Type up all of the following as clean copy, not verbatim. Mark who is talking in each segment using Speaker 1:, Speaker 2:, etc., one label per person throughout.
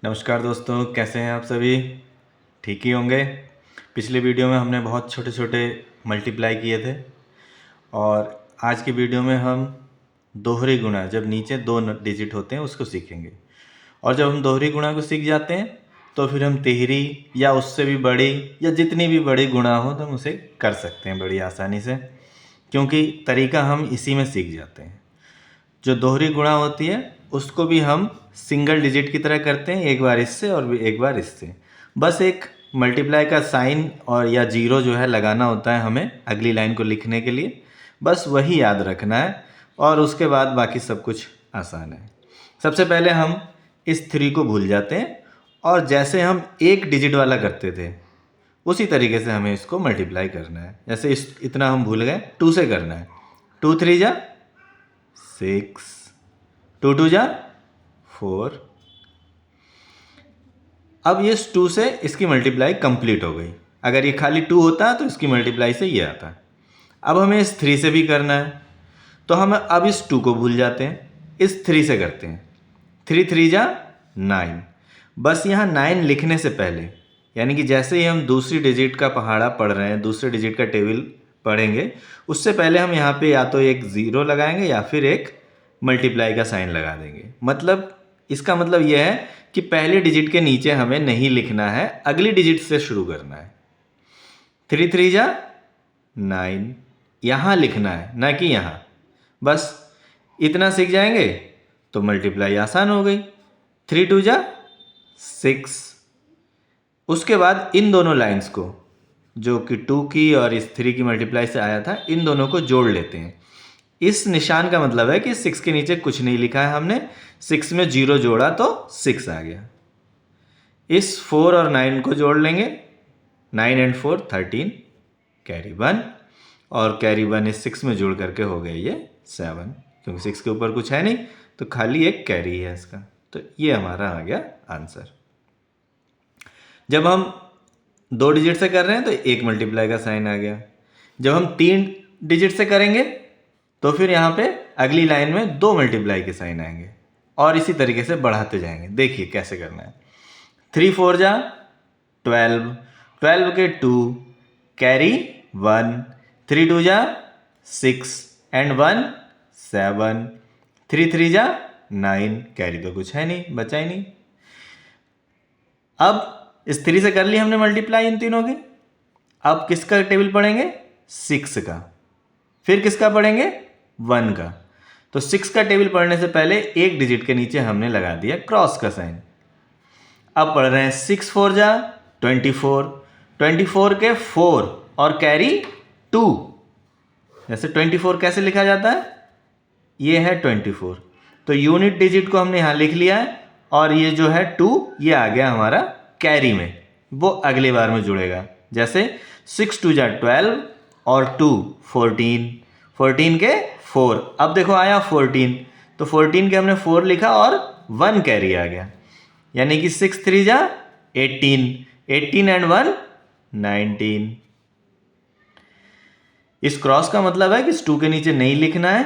Speaker 1: नमस्कार दोस्तों, कैसे हैं आप सभी? ठीक ही होंगे। पिछले वीडियो में हमने बहुत छोटे छोटे मल्टीप्लाई किए थे और आज की वीडियो में हम दोहरी गुणा, जब नीचे दो डिजिट होते हैं, उसको सीखेंगे। और जब हम दोहरी गुणा को सीख जाते हैं तो फिर हम तिहरी या उससे भी बड़ी या जितनी भी बड़ी गुणा हो तो हम उसे कर सकते हैं बड़ी आसानी से, क्योंकि तरीका हम इसी में सीख जाते हैं। जो दोहरी गुणा होती है उसको भी हम सिंगल डिजिट की तरह करते हैं, एक बार इससे और एक बार इससे। बस एक मल्टीप्लाई का साइन और या जीरो जो है लगाना होता है हमें अगली लाइन को लिखने के लिए, बस वही याद रखना है और उसके बाद बाकी सब कुछ आसान है। सबसे पहले हम इस 3 को भूल जाते हैं और जैसे हम एक डिजिट वाला करते थे उसी तरीके से हमें इसको मल्टीप्लाई करना है। जैसे इतना हम भूल गए, 2 से करना है। 2 3 जा 6, 2 2 जा 4। अब ये 2 से इसकी मल्टीप्लाई कंप्लीट हो गई। अगर ये खाली 2 होता तो इसकी मल्टीप्लाई से ये आता। अब हमें इस 3 से भी करना है, तो हम अब इस 2 को भूल जाते हैं, इस 3 से करते हैं। 3 3 जा 9। बस यहाँ 9 लिखने से पहले, यानी कि जैसे ही हम दूसरी डिजिट का पहाड़ा पढ़ रहे हैं, दूसरे डिजिट का टेबल पढ़ेंगे, उससे पहले हम यहाँ पे या तो एक ज़ीरो लगाएंगे या फिर एक मल्टीप्लाई का साइन लगा देंगे। मतलब इसका मतलब यह है कि पहले डिजिट के नीचे हमें नहीं लिखना है, अगली डिजिट से शुरू करना है। 3 3 जा 9 यहाँ लिखना है, ना कि यहाँ। बस इतना सीख जाएंगे तो मल्टीप्लाई आसान हो गई। 3 2 जा 6। उसके बाद इन दोनों लाइंस को, जो कि 2 की और इस 3 की मल्टीप्लाई से आया था, इन दोनों को जोड़ लेते हैं। इस निशान का मतलब है कि 6 के नीचे कुछ नहीं लिखा है हमने, 6 में 0 जोड़ा तो 6 आ गया। इस 4 और 9 को जोड़ लेंगे, 9 एंड 4 13, कैरी 1, और कैरी 1 इस 6 में जोड़ करके हो गया ये 7, क्योंकि 6 के ऊपर कुछ है नहीं तो खाली एक कैरी है इसका। तो ये हमारा आ गया आंसर। जब हम 2 डिजिट से कर रहे हैं तो एक मल्टीप्लाई का साइन आ गया। जब हम 3 डिजिट से करेंगे तो फिर यहाँ पे अगली लाइन में 2 मल्टीप्लाई के साइन आएंगे और इसी तरीके से बढ़ाते जाएंगे। देखिए कैसे करना है। 3 4 जा 12, 12 के 2, कैरी 1, 3 2 जा 6 एंड 1 7, 3 3 जा 9, कैरी तो कुछ है नहीं, बचा ही नहीं। अब इस 3 से कर ली हमने मल्टीप्लाई इन तीनों की। अब किसका टेबल पढ़ेंगे? 6 का। फिर किसका पढ़ेंगे? 1 का। तो 6 का टेबल पढ़ने से पहले एक डिजिट के नीचे हमने लगा दिया क्रॉस का साइन। अब पढ़ रहे हैं 6 4 जा 24, 24 के 4 और कैरी 2। जैसे 24 कैसे लिखा जाता है? ये है 24, तो यूनिट डिजिट को हमने यहां लिख लिया है और ये जो है 2 ये आ गया हमारा कैरी में, वो अगली बार में जुड़ेगा। जैसे 6 2 जा 12 और 2 14, 14 के 4। अब देखो आया 14, तो 14 के हमने 4 लिखा और 1 कैरी आ गया, यानी कि 6 3 जा 18, 18 एंड 1 19। इस क्रॉस का मतलब है कि इस 2 के नीचे नहीं लिखना है।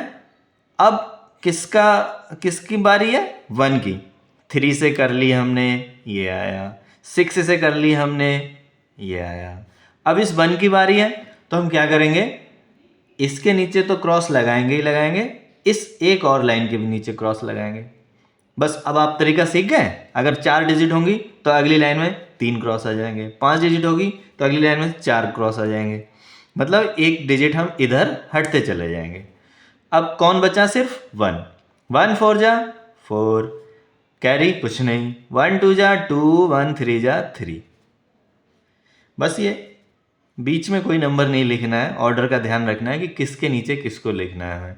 Speaker 1: अब किसकी बारी है? 1 की। 3 से कर ली हमने, ये आया। 6 से कर ली हमने, ये आया। अब इस 1 की बारी है, तो हम क्या करेंगे? इसके नीचे तो क्रॉस लगाएंगे ही लगाएंगे, इस एक और लाइन के भी नीचे क्रॉस लगाएंगे। बस अब आप तरीका सीख गए। अगर 4 डिजिट होंगी तो अगली लाइन में 3 क्रॉस आ जाएंगे, 5 डिजिट होगी तो अगली लाइन में 4 क्रॉस आ जाएंगे। मतलब एक डिजिट हम इधर हटते चले जाएंगे। अब कौन बचा? सिर्फ 1। 1 4 जा 4, कैरी कुछ नहीं। 1 2 जा 2, 1 3 जा 3। बस ये बीच में कोई नंबर नहीं लिखना है, ऑर्डर का ध्यान रखना है कि किसके नीचे किसको लिखना है।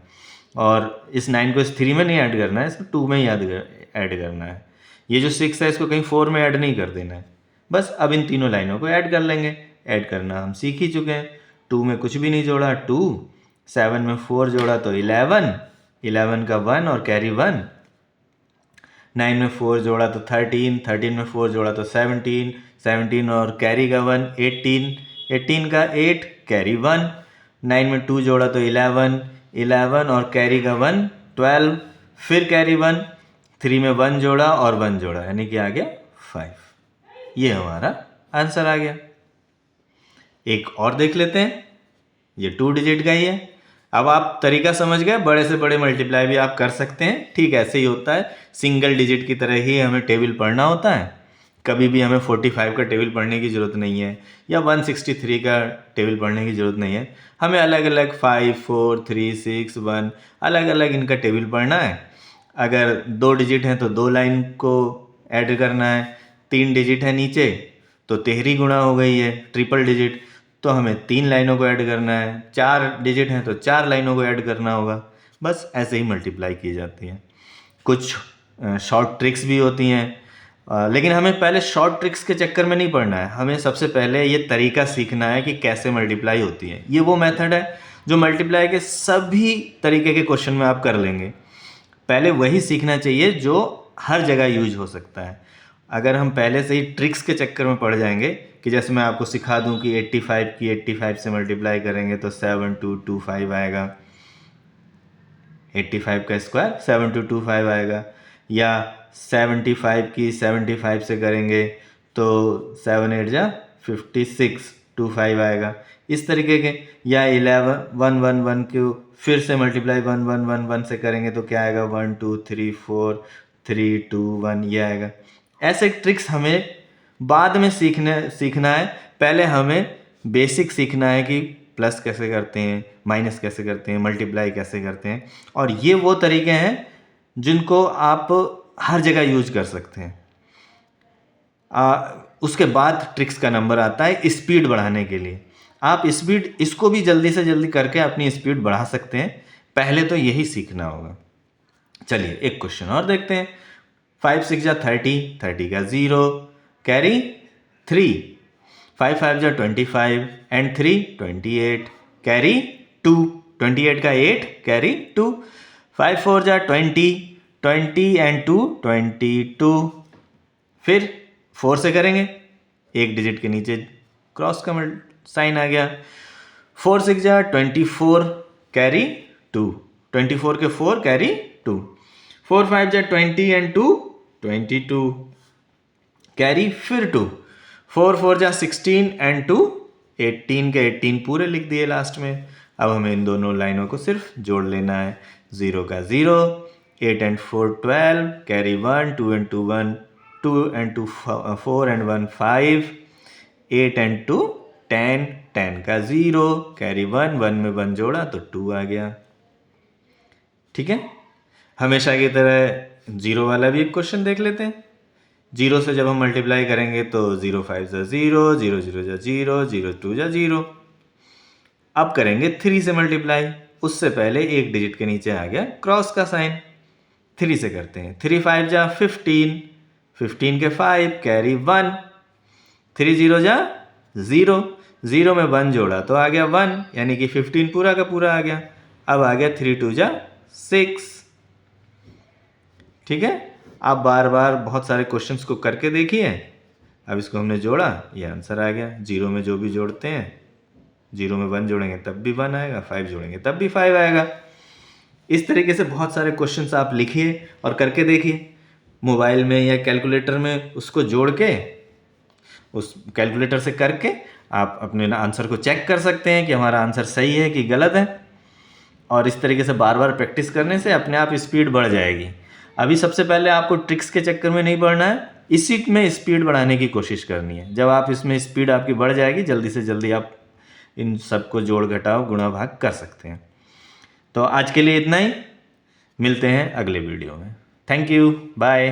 Speaker 1: और इस 9 को इस 3 में नहीं ऐड करना है, इसको 2 में ही ऐड करना है। ये जो 6 है इसको कहीं 4 में ऐड नहीं कर देना है। बस अब इन तीनों लाइनों को ऐड कर लेंगे। ऐड करना हम सीख ही चुके हैं। 2 में कुछ भी नहीं जोड़ा 2, 7 में 4 जोड़ा तो 11, 11 का 1 और कैरी 1, 9 में 4 जोड़ा तो 13, 13 में 4 जोड़ा तो 17, 17 और कैरी का 1 18, 18 का 8 कैरी 1, 9 में 2 जोड़ा तो 11, 11 और कैरी का 1 12, फिर कैरी 1, 3 में 1 जोड़ा और 1 जोड़ा, यानी कि आ गया 5। ये हमारा आंसर आ गया। एक और देख लेते हैं, ये 2 डिजिट का ही है। अब आप तरीका समझ गए, बड़े से बड़े मल्टीप्लाई भी आप कर सकते हैं। ठीक ऐसे ही होता है, सिंगल डिजिट की तरह ही हमें टेबल पढ़ना होता है। कभी भी हमें 45 का टेबल पढ़ने की ज़रूरत नहीं है या 163 का टेबल पढ़ने की ज़रूरत नहीं है। हमें अलग अलग 5, 4, 3, 6, 1 अलग अलग इनका टेबल पढ़ना है। अगर 2 डिजिट हैं तो 2 लाइन को ऐड करना है, 3 डिजिट है नीचे तो 13 गुणा हो गई है, ट्रिपल डिजिट तो हमें 3 लाइनों को ऐड करना है, 4 डिजिट हैं तो 4 लाइनों को ऐड करना होगा। बस ऐसे ही मल्टीप्लाई की जाती है। कुछ शॉर्ट ट्रिक्स भी होती हैं, लेकिन हमें पहले शॉर्ट ट्रिक्स के चक्कर में नहीं पढ़ना है। हमें सबसे पहले ये तरीका सीखना है कि कैसे मल्टीप्लाई होती है। ये वो मेथड है जो मल्टीप्लाई के सभी तरीके के क्वेश्चन में आप कर लेंगे। पहले वही सीखना चाहिए जो हर जगह यूज हो सकता है। अगर हम पहले से ही ट्रिक्स के चक्कर में पड़ जाएंगे कि जैसे मैं आपको सिखा दूं कि 85 से मल्टीप्लाई करेंगे तो 7225 आएगा, 85 का स्क्वायर 7225 आएगा, या 75 से करेंगे तो 7 8 जा 5625 आएगा। इस तरीके के, या 111 को फिर से मल्टीप्लाई 1111 से करेंगे तो क्या आएगा, 1 2 3 4 3 2 1 ये आएगा। ऐसे ट्रिक्स हमें बाद में सीखना है। पहले हमें बेसिक सीखना है कि प्लस कैसे करते हैं, माइनस कैसे करते हैं, मल्टीप्लाई कैसे करते हैं। और ये वो तरीके हैं जिनको आप हर जगह यूज कर सकते हैं। उसके बाद ट्रिक्स का नंबर आता है स्पीड बढ़ाने के लिए। आप स्पीड इसको भी जल्दी से जल्दी करके अपनी स्पीड बढ़ा सकते हैं। पहले तो यही सीखना होगा। चलिए एक क्वेश्चन और देखते हैं। 5 6 जा 30, 30 का 0 कैरी 3, 5 5 जा 25 एंड 3 28 कैरी 2, 28 का 8 कैरी 2, 5 4 जा 20, 20 एंड 2 22। फिर 4 से करेंगे, एक डिजिट के नीचे क्रॉस का साइन आ गया। 4 6 जा 24 कैरी 2, 24 के 4 कैरी 2, 4 5 जा 20 एंड 2 22 कैरी फिर 2, 4 4 जा 16 एंड 2 18 के 18 पूरे लिख दिए लास्ट में। अब हमें इन दोनों लाइनों को सिर्फ जोड़ लेना है। 0 का 0, 8 and 4 12 carry 1, 2 and 2 1, 2 and 2 4 and 1 5, 8 and 2 10, 10 का 0 कैरी 1, 1 में 1 जोड़ा तो 2 आ गया। ठीक है, हमेशा की तरह 0 वाला भी एक क्वेश्चन देख लेते हैं। 0 से जब हम मल्टीप्लाई करेंगे तो 0 5 जा 0, 0 0 जा 0, 0 2 जा 0। अब करेंगे 3 से मल्टीप्लाई। उससे पहले एक डिजिट के नीचे आ गया क्रॉस का साइन, 3 से करते हैं। 3 5 जा 15, 15 के 5 कैरी 1, 3 0 जा 0, 0 में 1 जोड़ा तो आ गया 1, यानी कि 15 पूरा का पूरा आ गया। अब आ गया 3 2 जा 6। ठीक है, आप बार बार बहुत सारे क्वेश्चंस को करके देखिए। अब इसको हमने जोड़ा, ये आंसर आ गया। 0 में जो भी जोड़ते हैं, 0 में 1 जोड़ेंगे तब भी 1 आएगा, 5 जोड़ेंगे तब भी 5 आएगा। इस तरीके से बहुत सारे क्वेश्चंस आप लिखिए और करके देखिए। मोबाइल में या कैलकुलेटर में उसको जोड़ के, उस कैलकुलेटर से करके आप अपने आंसर को चेक कर सकते हैं कि हमारा आंसर सही है कि गलत है। और इस तरीके से बार बार प्रैक्टिस करने से अपने आप स्पीड बढ़ जाएगी। अभी सबसे पहले आपको ट्रिक्स के चक्कर में नहीं पड़ना है, इसी में स्पीड बढ़ाने की कोशिश करनी है। जब आप इसमें स्पीड आपकी बढ़ जाएगी, जल्दी से जल्दी आप इन सबको जोड़ घटाव गुणा भाग कर सकते हैं। तो आज के लिए इतना ही, मिलते हैं अगले वीडियो में। Thank you, bye.